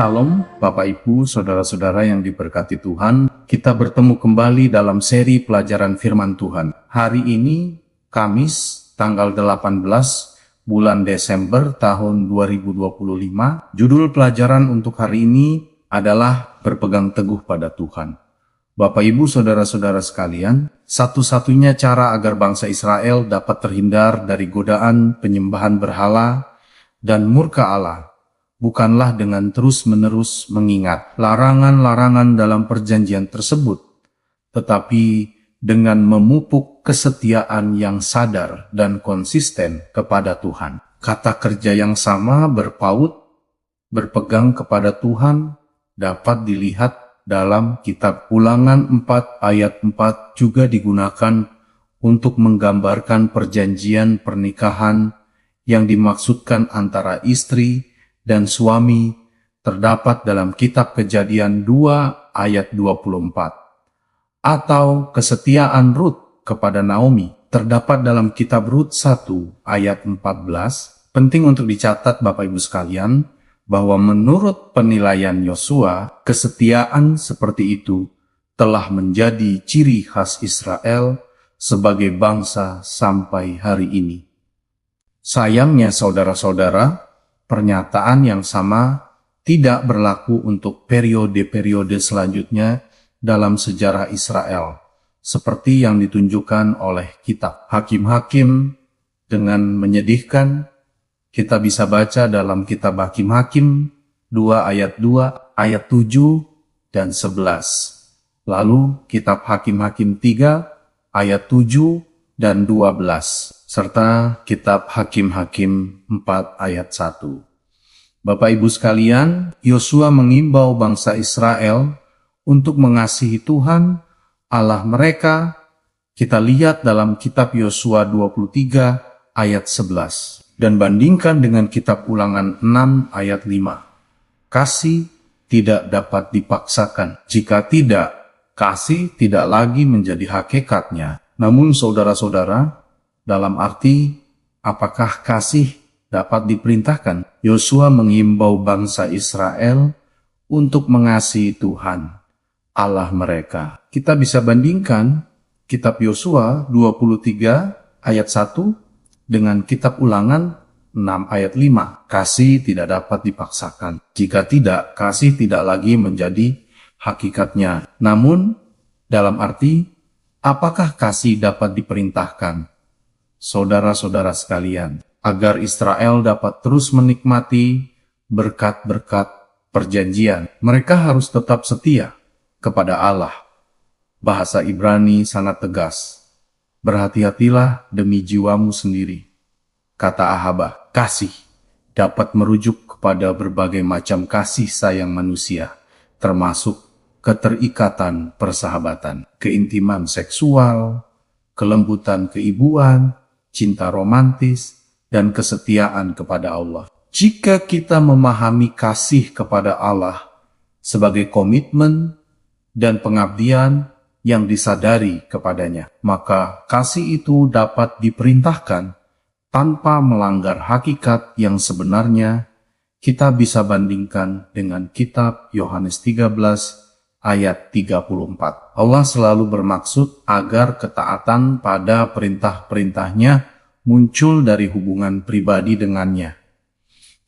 Shalom, Bapak Ibu, Saudara-saudara yang diberkati Tuhan. Kita bertemu kembali dalam seri pelajaran firman Tuhan. Hari ini, Kamis, tanggal 18 bulan Desember tahun 2025. Judul pelajaran untuk hari ini adalah berpegang teguh pada Tuhan. Bapak Ibu, Saudara-saudara sekalian, satu-satunya cara agar bangsa Israel dapat terhindar dari godaan penyembahan berhala dan murka Allah bukanlah dengan terus-menerus mengingat larangan-larangan dalam perjanjian tersebut, tetapi dengan memupuk kesetiaan yang sadar dan konsisten kepada Tuhan. Kata kerja yang sama berpegang kepada Tuhan dapat dilihat dalam kitab Ulangan 4 ayat 4 juga digunakan untuk menggambarkan perjanjian pernikahan yang dimaksudkan antara istri dan suami terdapat dalam kitab Kejadian 2 ayat 24. Atau kesetiaan Rut kepada Naomi terdapat dalam kitab Rut 1 ayat 14. Penting untuk dicatat Bapak Ibu sekalian bahwa menurut penilaian Yosua, kesetiaan seperti itu telah menjadi ciri khas Israel sebagai bangsa sampai hari ini. Sayangnya saudara-saudara, pernyataan yang sama tidak berlaku untuk periode-periode selanjutnya dalam sejarah Israel, seperti yang ditunjukkan oleh kitab Hakim-Hakim. Dengan menyedihkan, kita bisa baca dalam kitab Hakim-Hakim 2 ayat 2, ayat 7 dan 11. Lalu kitab Hakim-Hakim 3 ayat 7 dan 12. Serta kitab Hakim-Hakim 4 ayat 1. Bapak Ibu sekalian, Yosua mengimbau bangsa Israel untuk mengasihi Tuhan, Allah mereka. Kita lihat dalam kitab Yosua 23 ayat 11. Dan bandingkan dengan kitab Ulangan 6 ayat 5. Kasih tidak dapat dipaksakan. Jika tidak, kasih tidak lagi menjadi hakikatnya. Namun saudara-saudara, dalam arti, apakah kasih dapat diperintahkan? Yosua mengimbau bangsa Israel untuk mengasihi Tuhan, Allah mereka. Kita bisa bandingkan kitab Yosua 23 ayat 1 dengan kitab Ulangan 6 ayat 5. Kasih tidak dapat dipaksakan. Jika tidak, kasih tidak lagi menjadi hakikatnya. Namun, dalam arti, apakah kasih dapat diperintahkan? Saudara-saudara sekalian, agar Israel dapat terus menikmati berkat-berkat perjanjian, mereka harus tetap setia kepada Allah. Bahasa Ibrani sangat tegas. Berhati-hatilah demi jiwamu sendiri. Kata Ahabah, kasih dapat merujuk kepada berbagai macam kasih sayang manusia, termasuk keterikatan persahabatan, keintiman seksual, kelembutan keibuan, cinta romantis, dan kesetiaan kepada Allah. Jika kita memahami kasih kepada Allah sebagai komitmen dan pengabdian yang disadari kepadanya, maka kasih itu dapat diperintahkan tanpa melanggar hakikat yang sebenarnya. Kita bisa bandingkan dengan kitab Yohanes 13 ayat 34. Allah selalu bermaksud agar ketaatan pada perintah-perintahnya muncul dari hubungan pribadi dengannya.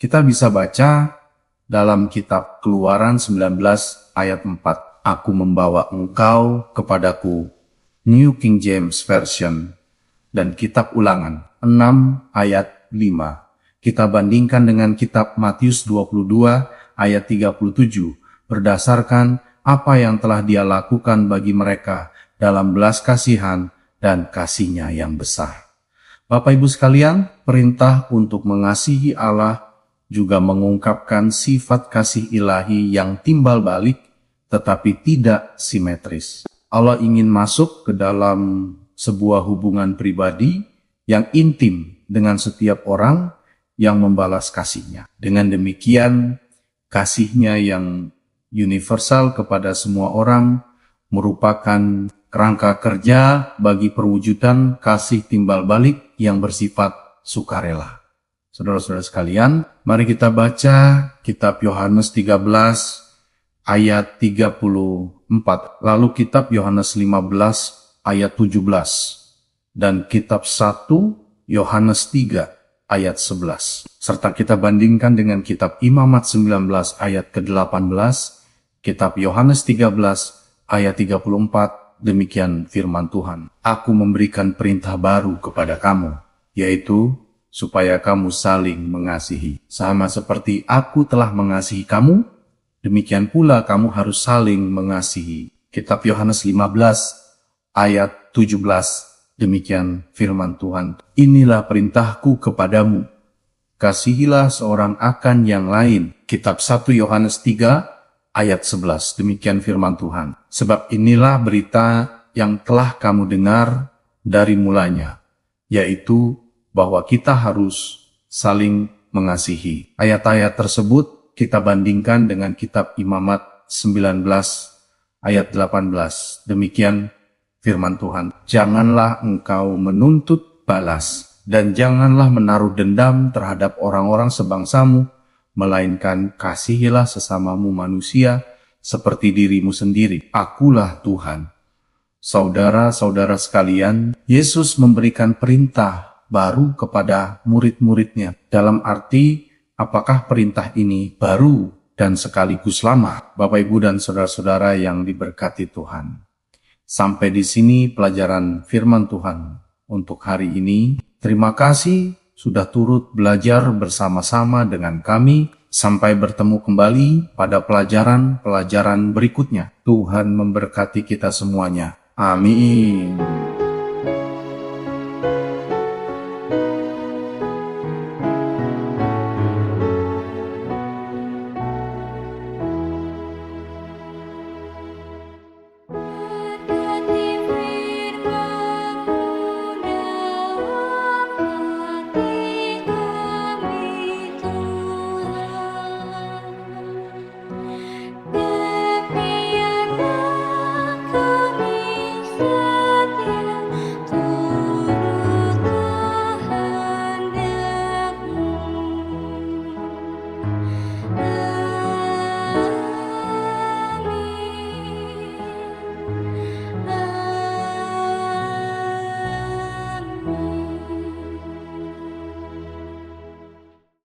Kita bisa baca dalam kitab Keluaran 19 ayat 4. Aku membawa engkau kepadaku, New King James Version, dan kitab Ulangan 6 ayat 5. Kita bandingkan dengan kitab Matius 22 ayat 37 berdasarkan apa yang telah Dia lakukan bagi mereka dalam belas kasihan dan kasih-Nya yang besar. Bapak Ibu sekalian, perintah untuk mengasihi Allah juga mengungkapkan sifat kasih ilahi yang timbal balik tetapi tidak simetris. Allah ingin masuk ke dalam sebuah hubungan pribadi yang intim dengan setiap orang yang membalas kasih-Nya. Dengan demikian, kasih-Nya yang universal kepada semua orang merupakan kerangka kerja bagi perwujudan kasih timbal balik yang bersifat sukarela. Saudara-saudara sekalian, mari kita baca kitab Yohanes 13 ayat 34, lalu kitab Yohanes 15 ayat 17, dan kitab 1 Yohanes 3 ayat 11. Serta kita bandingkan dengan kitab Imamat 19 ayat ke-18, kitab Yohanes 13 ayat 34, demikian firman Tuhan. Aku memberikan perintah baru kepada kamu, yaitu supaya kamu saling mengasihi. Sama seperti aku telah mengasihi kamu, demikian pula kamu harus saling mengasihi. Kitab Yohanes 15 ayat 17, demikian firman Tuhan. Inilah perintahku kepadamu, kasihilah seorang akan yang lain. Kitab 1 Yohanes 3 ayat 11, demikian firman Tuhan. Sebab inilah berita yang telah kamu dengar dari mulanya, yaitu bahwa kita harus saling mengasihi. Ayat-ayat tersebut kita bandingkan dengan kitab Imamat 19 ayat 18. Demikian firman Tuhan. Janganlah engkau menuntut balas, dan janganlah menaruh dendam terhadap orang-orang sebangsamu, melainkan kasihilah sesamamu manusia seperti dirimu sendiri. Akulah Tuhan. Saudara-saudara sekalian, Yesus memberikan perintah baru kepada murid-muridnya. Dalam arti, apakah perintah ini baru dan sekaligus lama? Bapak, Ibu, dan saudara-saudara yang diberkati Tuhan. Sampai di sini pelajaran firman Tuhan untuk hari ini. Terima kasih sudah turut belajar bersama-sama dengan kami. Sampai bertemu kembali pada pelajaran-pelajaran berikutnya. Tuhan memberkati kita semuanya. Amin.